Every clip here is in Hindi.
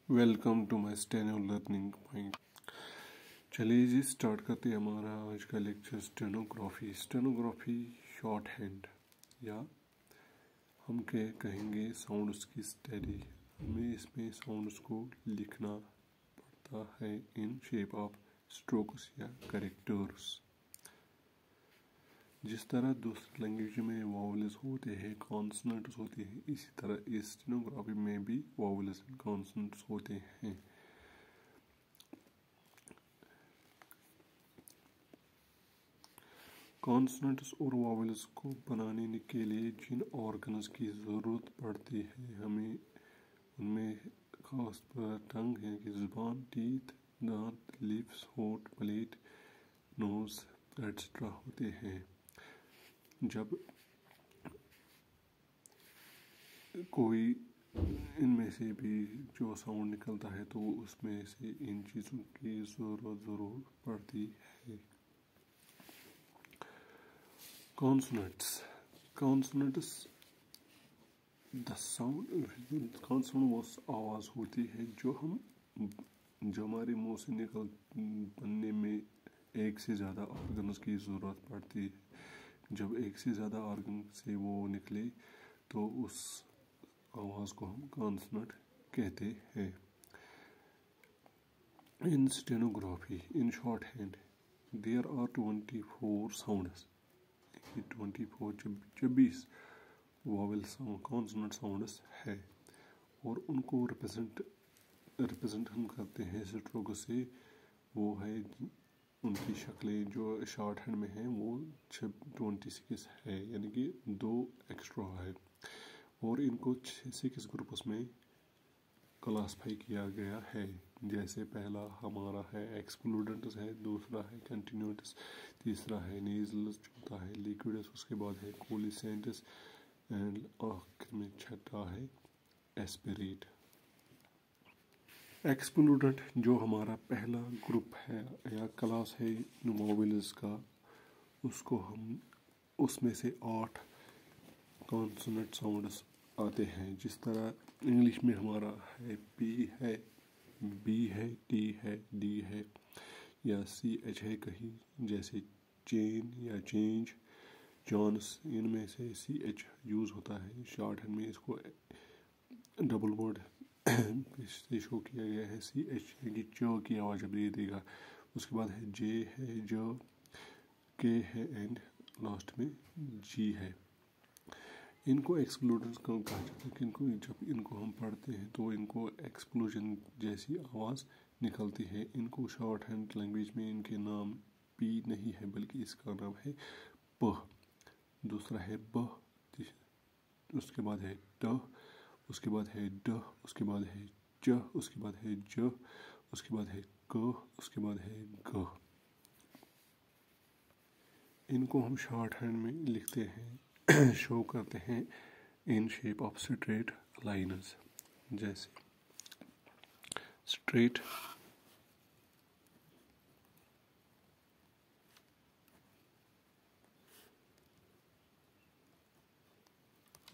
Welcome to my steno learning point. चलिए जी स्टार्ट करते हैं हमारा आज का लेक्चर स्टेनोग्राफी शॉर्ट हैंड या हम कहेंगे साउंड्स की स्टडी। हमें इसमें साउंड्स को लिखना पड़ता है इन शेप ऑफ स्ट्रोक्स या कैरेक्टर्स। जिस तरह दूसरी लैंग्वेज में वावल्स होते हैं, कॉन्सोनेंट्स होते हैं, इसी तरह इस स्टेनोग्राफी में भी वावल्स एंड कॉन्सोनेंट्स होते हैं। कॉन्सोनेंट्स और वावल्स को बनाने के लिए जिन ऑर्गन्स की ज़रूरत पड़ती है हमें उनमें खास पर टंग है कि ज़ुबान, टीथ, दांत, लिप्स, होंठ, प्लेट, नोज एट्सेट्रा होते हैं। जब कोई इनमें से भी जो साउंड निकलता है तो उसमें से इन चीज़ों की ज़रूरत ज़रूर पड़ती है। कॉन्सोनेंट्स द साउंड कॉन्सोनेंट वो आवाज़ होती है जो हमारे मुंह से बनने में एक से ज़्यादा ऑर्गन्स की ज़रूरत पड़ती है। जब एक से ज़्यादा ऑर्गन से वो निकले तो उस आवाज़ को हम कॉन्सोनेंट कहते हैं। In stenography in shorthand there are 24 sounds. 24 vowel sound consonant sounds है और उनको रिप्रेजेंट हम करते हैं स्ट्रोक से। वो है उनकी शक्लें जो शॉर्ट हैंड में हैं वो 26 है, यानी कि 2 एक्स्ट्रा है और इनको 6 ग्रुप्स में क्लासिफाई किया गया है। जैसे पहला हमारा है एक्सक्लूडेंट्स है, दूसरा है कंटिन्यूटस, तीसरा है नेजलस, चौथा है लिक्विडस, उसके बाद है कोलिसेंटस एंड आखिर में छठा है एस्पिरेट। एक्सक्लूडेंट जो हमारा पहला ग्रुप है या क्लास है वॉवेल्स का, उसको हम उसमें से 8 कॉन्सोनेंट साउंड्स आते हैं। जिस तरह इंग्लिश में हमारा है पी है, बी है, टी है, डी है या सी एच है कहीं, जैसे चेन या चेंज, जॉन्स, इनमें से सी एच यूज़ होता है। शॉर्ट हैंड में इसको डबल वर्ड से शो किया गया है, सी एच यानी च की आवाज़ जब ये देगा। उसके बाद है जे है, ज, के है एंड लास्ट में जी है। इनको एक्सक्लूडेंट्स कहा जाता है कि जब इनको हम पढ़ते हैं तो इनको एक्सप्लोजन जैसी आवाज़ निकलती है। इनको शॉर्ट हैंड लैंग्वेज में इनके नाम पी नहीं है बल्कि इसका नाम है प, दूसरा है ब, उसके बाद है ट, उसके बाद है ड, उसके बाद है च, उसके बाद है ज, उसके बाद है क, उसके बाद है ग। इनको हम शॉर्ट हैंड में लिखते हैं, शो करते हैं in shape of straight lines. जैसे स्ट्रेट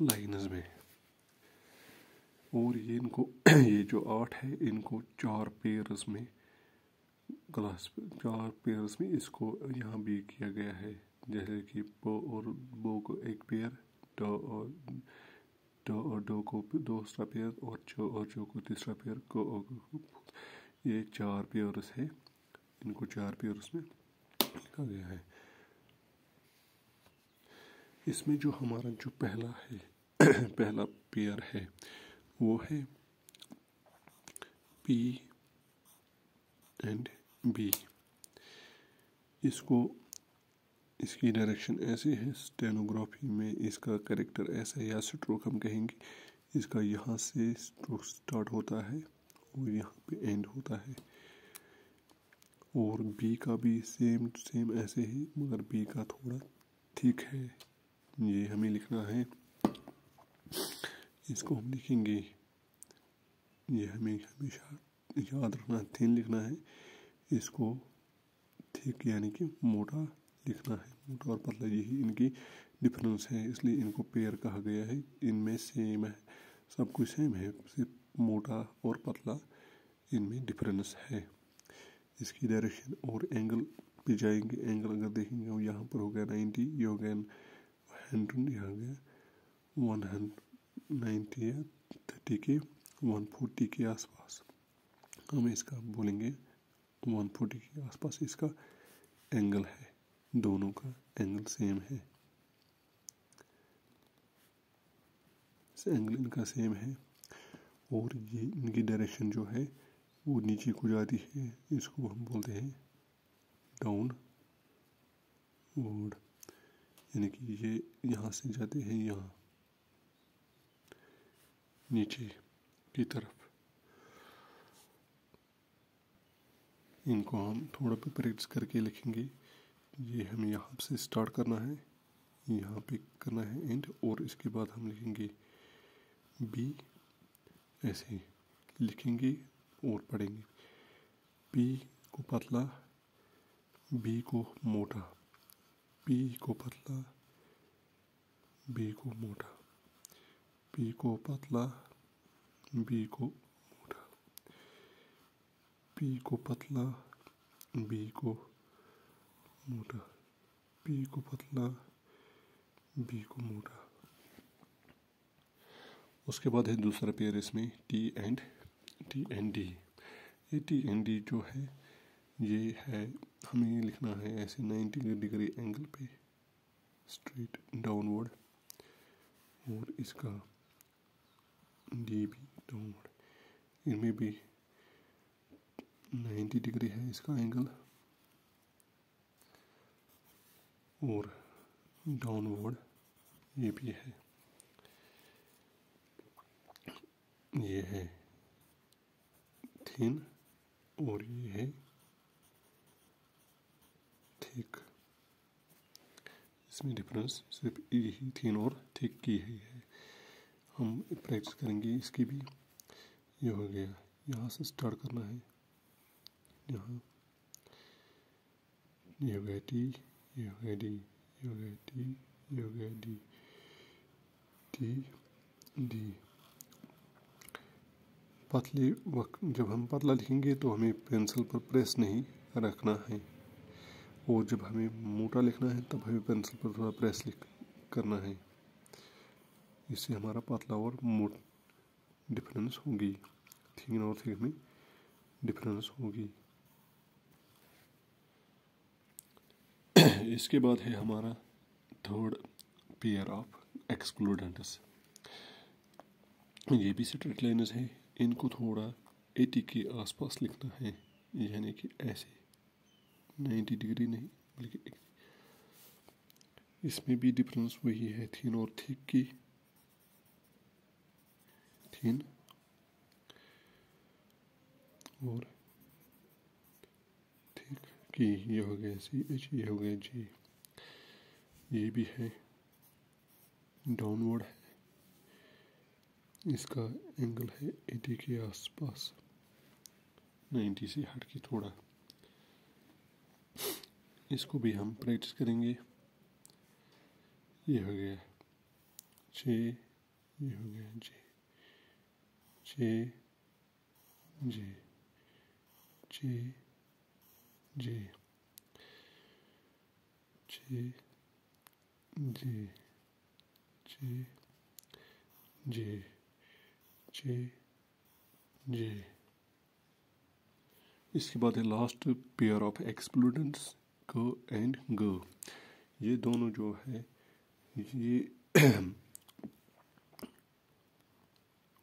लाइन्स में। और ये इनको ये जो 8 है इनको 4 पेयर्स में इसको यहाँ भी किया गया है। जैसे कि प और बो को एक पेयर, ट और डो को दूसरा पेयर और जो को तीसरा पेयर को, ये 4 पेयर्स है। इनको 4 पेयर्स में लिखा गया है। इसमें जो हमारा जो पहला है पहला पेयर है वो है पी एंड बी। इसकी डायरेक्शन ऐसे है स्टेनोग्राफी में, इसका कैरेक्टर ऐसा है या स्ट्रोक हम कहेंगे। इसका यहाँ से स्ट्रोक स्टार्ट होता है और यहाँ पे एंड होता है। और बी का भी सेम ऐसे ही, मगर बी का थोड़ा थिक है। ये हमें लिखना है, इसको हम लिखेंगे, ये हमें हमेशा याद रखना, थिन लिखना है। इसको थिक यानी कि मोटा लिखना है। मोटा और पतला यही इनकी डिफरेंस है, इसलिए इनको पेयर कहा गया है। इनमें सेम है, सब कुछ सेम है, सिर्फ मोटा और पतला इनमें डिफरेंस है। इसकी डायरेक्शन और एंगल पे जाएंगे। एंगल अगर देखेंगे वो यहाँ पर हो गया 90, ये हो गया 100, ये हो गया 190 या 30 के 140 के आसपास। हम इसका बोलेंगे 140 के आसपास इसका एंगल है। दोनों का एंगल सेम है, एंगल इनका सेम है। और ये इनकी डायरेक्शन जो है वो नीचे को जाती है, इसको हम बोलते हैं डाउन वर्ड, यानी कि ये यहाँ से जाते हैं यहाँ नीचे की तरफ। इनको हम थोड़ा पे प्रैक्टिस करके लिखेंगे। ये हमें यहाँ से स्टार्ट करना है, यहाँ पे करना है एंड, और इसके बाद हम लिखेंगे बी, ऐसे लिखेंगे और पढ़ेंगे। पी को पतला, बी को मोटा, पी को पतला, बी को मोटा, पी को पतला, बी को मोटा, पी को पतला, बी को मोटा, पी को पतला, बी को मोटा। उसके बाद है दूसरा पेयर इसमें टी एंड डी। ये टी एंड डी जो है ये है, हमें लिखना है ऐसे 90 डिग्री एंगल पे स्ट्रेट डाउनवर्ड, और इसका डी भी डाउनवर्ड। इनमें भी 90 डिग्री है इसका एंगल, और डाउनवर्ड ये भी है। ये है थिन और ये है थिक। इसमें डिफरेंस सिर्फ यही थिन और थिक की है। हम प्रैक्टिस करेंगे इसकी भी। ये हो गया, यहाँ से स्टार्ट करना है, यहाँ ये हो गया टी, ये हो गया डी, ये हो गया टी, ये हो गया डी, टी डी। पतले वक्त जब हम पतला लिखेंगे तो हमें पेंसिल पर प्रेस नहीं रखना है, और जब हमें मोटा लिखना है तब हमें पेंसिल पर थोड़ा प्रेस करना है। इससे हमारा पतला और मोट डिफरेंस होगी, थिन और थिक में डिफरेंस होगी। इसके बाद है हमारा थर्ड पेयर ऑफ एक्सक्लूडेंट्स। ये भी स्ट्रेट लाइन्स है, इनको थोड़ा 80 के आसपास लिखना है, यानी कि ऐसे 90 डिग्री नहीं बल्कि। इसमें भी डिफरेंस वही है थिन और थिक की। थिन और थिक की, ये हो गया CH, ये हो गया G। ये भी है डाउनवर्ड है, इसका एंगल है 80 के आसपास, 90 से हट के थोड़ा। इसको भी हम प्रैक्टिस करेंगे। ये हो गया J, ये हो गया J, J J J J J J J J J J। इसके बाद है लास्ट पेयर ऑफ एक्सक्लूडेंट्स, ग एंड ग। ये दोनों जो है ये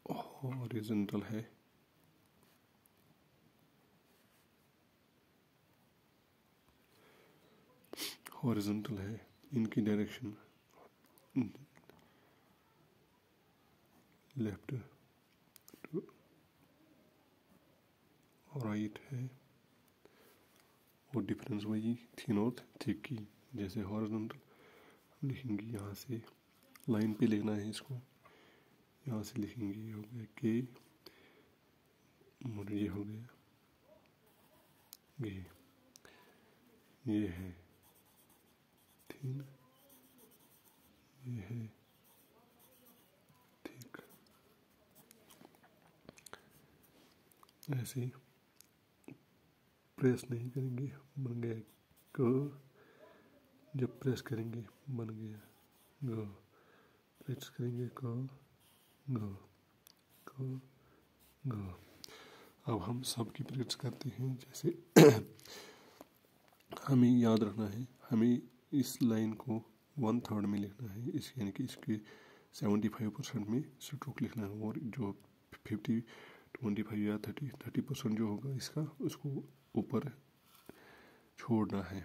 हॉरिजॉन्टल है, हॉरिजॉन्टल है। इनकी डायरेक्शन लेफ्ट टू राइट है, और डिफरेंस वही थिन और थिक की। जैसे हॉरिजॉन्टल हम लिखेंगे, यहाँ से लाइन पे लिखना है इसको, यहाँ से लिखेंगे ये हो गया के, और ये हो गया गे। ये है थिन, ये है थिक। ऐसे ही प्रेस नहीं करेंगे बन गया ग, जब प्रेस करेंगे बन गया ग, प्रेस करेंगे ग ग ग ग। अब हम सब की प्रेस करते हैं। जैसे हमें याद रखना है, हमें इस लाइन को 1/3 में लिखना है, इस यानी कि इसके 75% में स्ट्रोक लिखना है, और जो 50, 25 या 30% जो होगा इसका, उसको ऊपर छोड़ना है।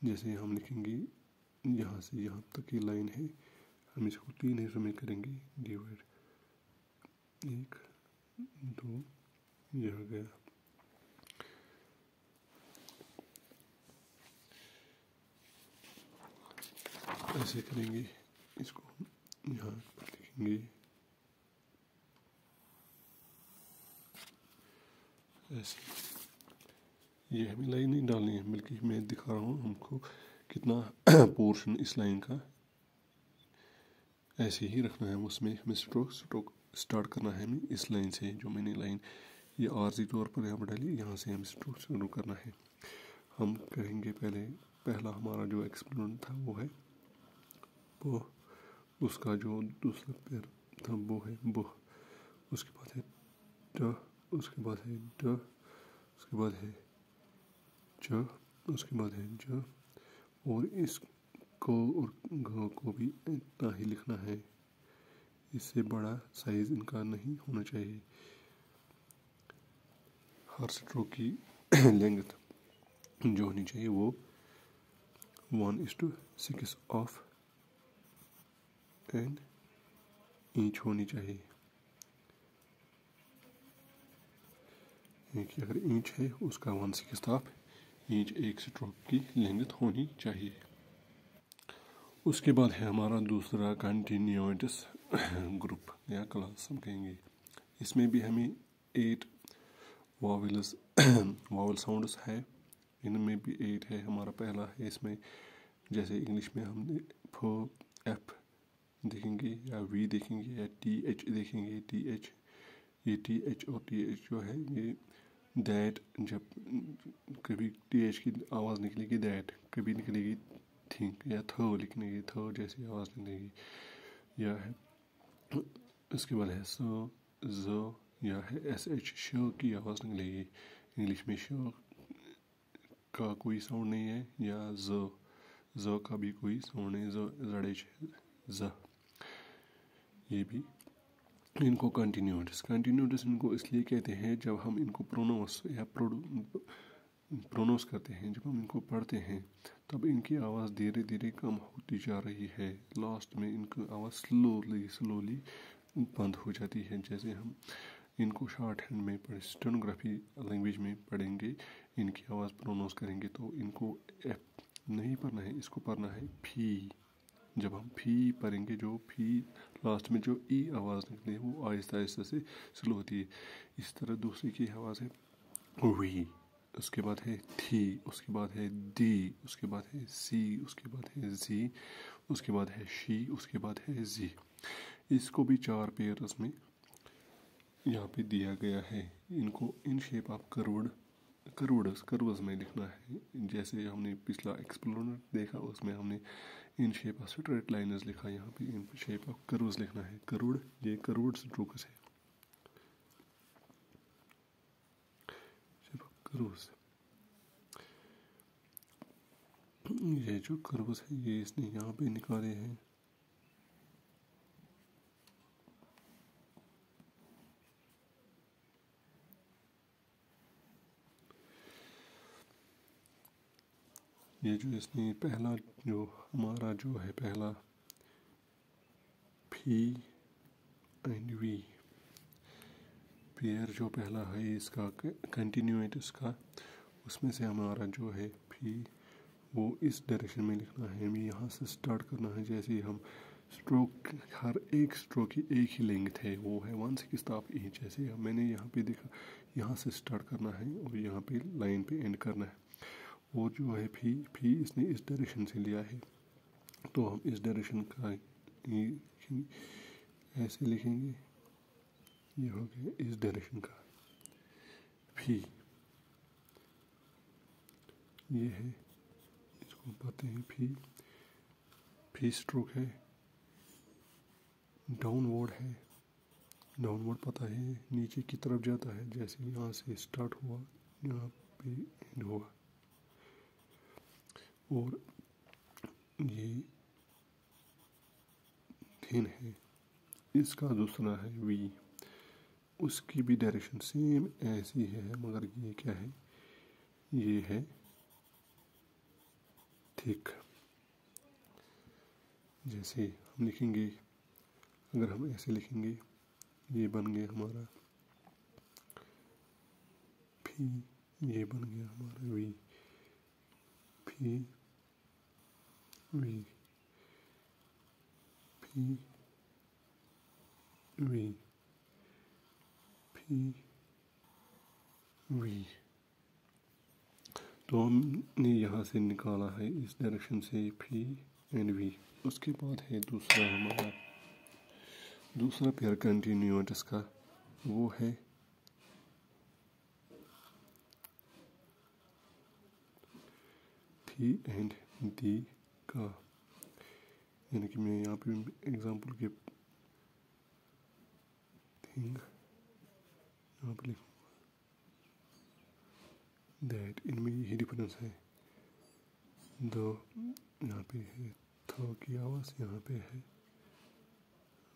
जैसे हम लिखेंगे यहाँ से यहाँ तक की लाइन है, हम इसको 3 हिस्सों में करेंगे डिवाइड, 1 2, यह हो गया। ऐसे करेंगे, इसको यहाँ पर लिखेंगे ऐसे। ये हमें लाइन नहीं डालनी है, बल्कि मैं दिखा रहा हूँ हमको कितना पोर्शन इस लाइन का, ऐसे ही रखना है। उसमें हमें स्ट्रोक स्टार्ट करना है हमें इस लाइन से, जो मैंने लाइन ये आर्जी तौर पर यहाँ पर डाली, यहाँ से हमें स्ट्रोक शुरू करना है। हम कहेंगे पहला हमारा जो एक्सपेरिमेंट था वो है वो, उसका जो दूसरा पैर था वो है वो, उसके बाद है ट, उसके बाद है ड, उसके बाद है च, उसके बाद है ज, और इसको और घ को भी इतना ही लिखना है, इससे बड़ा साइज इनका नहीं होना चाहिए। हर स्ट्रोक की लेंथ जो होनी चाहिए वो 1:6 ऑफ एन इंच होनी चाहिए। कि अगर इंच है उसका 1/6 ऑफ इंच एक स्ट्रोक की लेंथ होनी चाहिए। उसके बाद है हमारा दूसरा कंटिन्यूअस ग्रुप या क्लास हम कहेंगे। इसमें भी हमें 8 वॉवेल्स वॉवेल साउंड्स है, इनमें भी 8 है। हमारा पहला है इसमें, जैसे इंग्लिश में हमने एफ देखेंगे या वी देखेंगे या TH देखेंगे, TH, ये TH और TH जो है ये दैट, जब कभी TH की आवाज़ निकलेगी दैट, कभी निकलेगी थिंक या थो लिखने की थो जैसी आवाज़ निकलेगी, या है उसके बाद है सो जो, या है SH शो की आवाज़ निकलेगी। इंग्लिश में शो का कोई साउंड नहीं है, या जो का भी कोई साउंड नहीं, जो जड़ेश ज, ये भी इनको कंटिन्यूअस इनको इसलिए कहते हैं, जब हम इनको प्रोनाउंस या प्रोनाउंस करते हैं, जब हम इनको पढ़ते हैं तब इनकी आवाज़ धीरे धीरे कम होती जा रही है। लास्ट में इनकी आवाज़ स्लोली बंद हो जाती है। जैसे हम इनको शॉर्ट हैंड में स्टेनोग्राफी लैंग्वेज में पढ़ेंगे, इनकी आवाज़ प्रोनाउंस करेंगे तो इनको एफ नहीं पढ़ना है, इसको पढ़ना है फी। जब हम फी पढ़ेंगे, जो फी लास्ट में जो ई आवाज़ निकले वो आहिस्ता आहिस्ता से स्लो होती है। इस तरह दूसरी की आवाज़ है वी, उसके बाद है थी, उसके बाद है दी, उसके बाद है सी, उसके बाद है जी, उसके बाद है शी, उसके बाद है जी। इसको भी 4 पेयर्स में यहाँ पे दिया गया है। इनको इन शेप ऑफ कर्व्स में लिखना है। जैसे हमने पिछला एक्सप्लोरर देखा, उसमें हमने in shape of straight liners लिखा, यहाँ पे इन शेप ऑफ कर्व्स लिखना है। ये कर्व्ड स्ट्रोक्स है, शेप ऑफ कर्व्स। ये जो कर्व्स है ये इसने यहाँ पे निकाले हैं। ये जो इसने पहला जो हमारा जो है पहला फी एंड वी पेयर जो पहला है इसका कंटिन्यूएट का, उसमें से हमारा जो है फी वो इस डायरेक्शन में लिखना है। हमें यहाँ से स्टार्ट करना है। जैसे हम स्ट्रोक, हर एक स्ट्रोक की एक ही लेंथ है, वो है 1/6 ऑफ इंच। जैसे मैंने यहाँ पे देखा, यहाँ से स्टार्ट करना है और यहाँ पे लाइन पे एंड करना है। और जो है फी इसने इस डायरेक्शन से लिया है, तो हम इस डायरेक्शन का ऐसे लिखेंगे, ये हो गया इस डायरेक्शन का। भी, ये है, इसको पाते हैं भी स्ट्रोक है, डाउनवर्ड है, डाउनवर्ड पता है नीचे की तरफ जाता है, जैसे यहाँ से स्टार्ट हुआ यहाँ पे एंड हुआ। और ये थिन है, इसका दूसरा है वी, उसकी भी डायरेक्शन सेम ऐसी है, मगर ये क्या है, ये है थिक। जैसे हम लिखेंगे, अगर हम ऐसे लिखेंगे, ये बन गया हमारा भी, ये बन गया हमारा वी, भी वी, भी वी, भी वी। तो हमने यहाँ से निकाला है इस डायरेक्शन से भी एंड वी। उसके बाद है दूसरा हमारा दूसरा पेयर कंटिन्यूअस का, वो है थी एंड दी का। यानी कि मैं यहाँ पे एग्जांपल के थिंग यहाँ पे लिखूँगा दैट, इनमें यही डिफरेंस है। दो यहाँ पे है थ की आवाज़, यहाँ पे है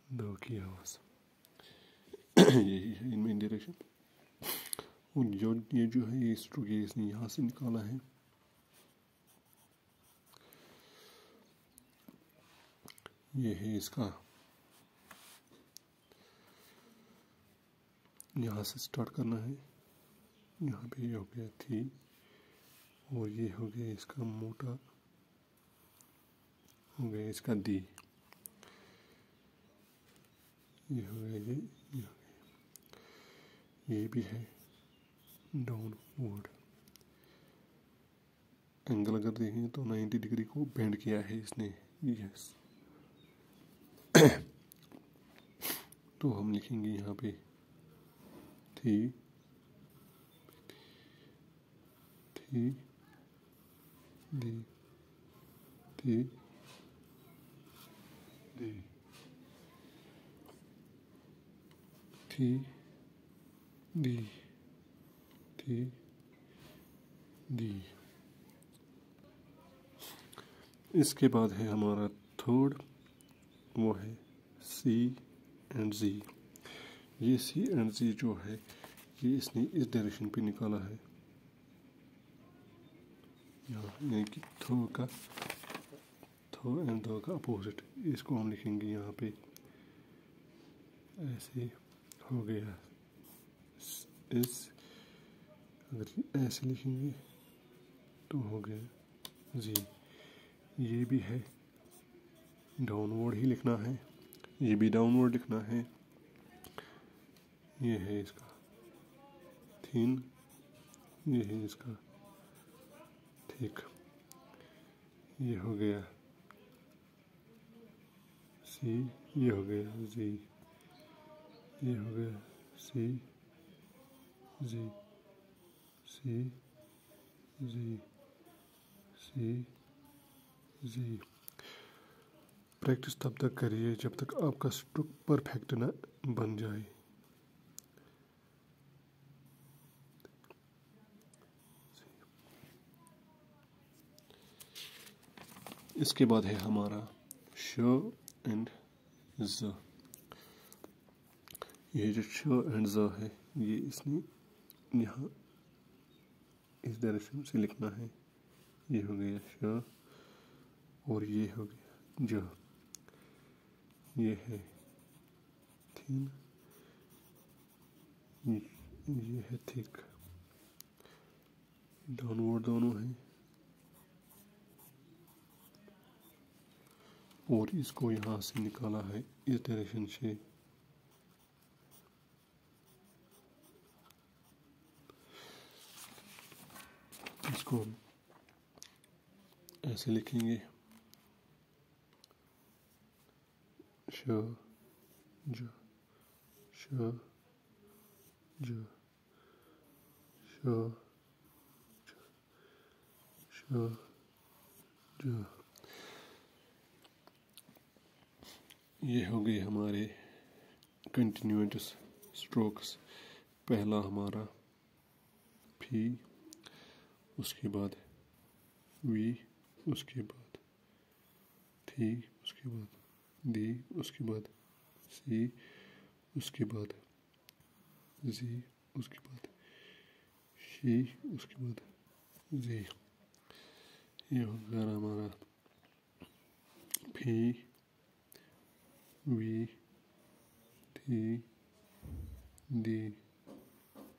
दो की आवाज़। यही है इनमें डायरेक्शन। और ये जो है ये स्ट्रोक इसने यहाँ से निकाला है, ये है इसका, यहाँ से स्टार्ट करना है, यहाँ पे ये हो गया थी, और ये हो गया इसका मोटा, हो गया इसका दी, ये हो गया ये हो गया, ये भी है डाउनवर्ड। एंगल अगर देखें तो 90 डिग्री को बेंड किया है इसने, यस। तो हम लिखेंगे यहाँ पे थी थी दी थी दी थी दी थी दी। इसके बाद है हमारा थर्ड, वो है सी एंड जी। ये सी एंड जी जो है ये इसने इस डायरेक्शन पे निकाला है, यहाँ यानी कि थो एंड दो का अपोजिट। इसको हम लिखेंगे यहाँ पे ऐसे, हो गया इस, अगर ऐसे लिखेंगे तो हो गया जी। ये भी है डाउनवर्ड ही लिखना है, ये भी डाउनवर्ड लिखना है। ये है इसका थिन, ये है इसका थिक, ये हो गया सी, ये हो गया जी, ये हो गया सी जी, सी जी, सी जी। प्रैक्टिस तब तक करिए जब तक आपका स्ट्रोक परफेक्ट ना बन जाए। इसके बाद है हमारा श एंड ज। ये जो श एंड ज है ये इसने यहाँ इस डायरेक्शन से लिखना है। ये हो गया श और ये हो गया ज। ये है थिन, ये है थिक, डाउनवर्ड दोनों हैं। और इसको यहाँ से निकाला है इस डायरेक्शन से, इसको हम ऐसे लिखेंगे श ज, श ज, ये हो गए हमारे कंटिन्यूअस स्ट्रोक्स। पहला हमारा फी, उसके बाद वी, उसके बाद थी, उसके बाद दी, उसके बाद सी, उसके बाद जी, उसके बाद शी, उसके बाद जी। ये हो गया हमारा फी, वी, थी, दी,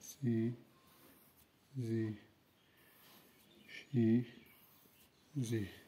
सी, जी, शी, जी।